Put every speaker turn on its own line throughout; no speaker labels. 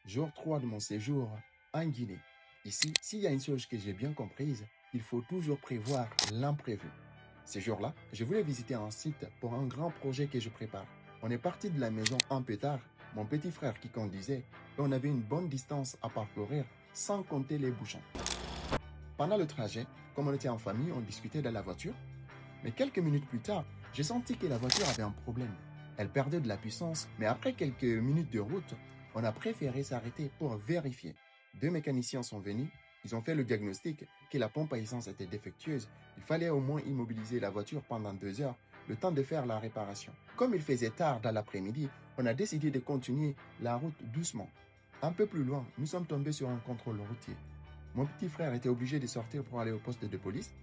jour 3 de mon séjour en Guinée. Ici, s'il y a une chose que j'ai bien comprise, il faut toujours prévoir l'imprévu. Ce jour-là, je voulais visiter un site pour un grand projet que je prépare. On est parti de la maison un peu tard, mon petit frère qui conduisait, et on avait une bonne distance à parcourir sans compter les bouchons. Pendant le trajet, comme on était en famille, on discutait de la voiture, mais quelques minutes plus tard, j'ai senti que la voiture avait un problème. Elle perdait de la puissance, mais après quelques minutes de route, on a préféré s'arrêter pour vérifier. Deux mécaniciens sont venus, ils ont fait le diagnostic que la pompe à essence était défectueuse. Il fallait au moins immobiliser la voiture pendant 2 heures, le temps de faire la réparation. Comme il faisait tard dans l'après-midi, on a décidé de continuer la route doucement. Un peu plus loin, nous sommes tombés sur un contrôle routier. Mon petit frère était obligé de sortir pour aller au poste de police.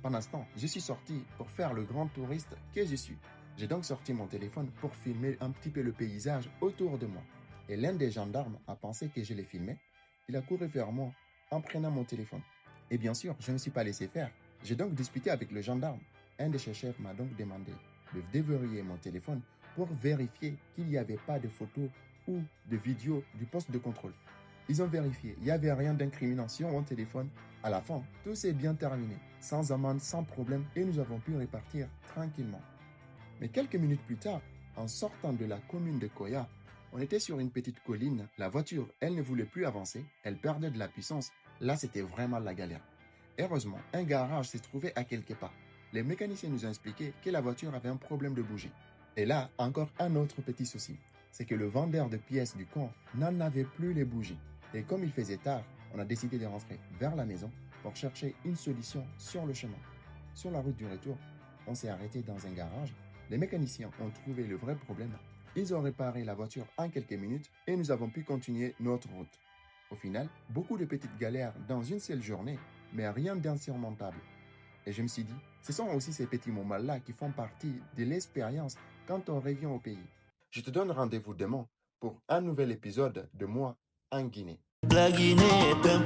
Pendant ce temps, je suis sorti pour faire le grand touriste que je suis. J'ai donc sorti mon téléphone pour filmer un petit peu le paysage autour de moi. Et l'un des gendarmes a pensé que je les filmais. Il a couru vers moi en prenant mon téléphone. Et bien sûr, je ne me suis pas laissé faire. J'ai donc discuté avec le gendarme. Un de ses chefs m'a donc demandé de déverrouiller mon téléphone pour vérifier qu'il n'y avait pas de photos ou de vidéos du poste de contrôle. Ils ont vérifié, il n'y avait rien d'incriminant sur mon téléphone. À la fin, tout s'est bien terminé, sans amende, sans problème, et nous avons pu repartir tranquillement. Mais quelques minutes plus tard, en sortant de la commune de Koya, on était sur une petite colline. La voiture, elle ne voulait plus avancer, elle perdait de la puissance. Là, c'était vraiment la galère. Heureusement, un garage se trouvait à quelques pas. Les mécaniciens nous ont expliqué que la voiture avait un problème de bougie. Et là, encore un autre petit souci, c'est que le vendeur de pièces du coin n'en avait plus les bougies. Et comme il faisait tard, on a décidé de rentrer vers la maison pour chercher une solution sur le chemin. Sur la route du retour, on s'est arrêté dans un garage. Les mécaniciens ont trouvé le vrai problème. Ils ont réparé la voiture en quelques minutes et nous avons pu continuer notre route. Au final, beaucoup de petites galères dans une seule journée, mais rien d'insurmontable. Et je me suis dit, ce sont aussi ces petits moments-là qui font partie de l'expérience quand on revient au pays. Je te donne rendez-vous demain pour un nouvel épisode de Moi en Guinée.
La Guinée est un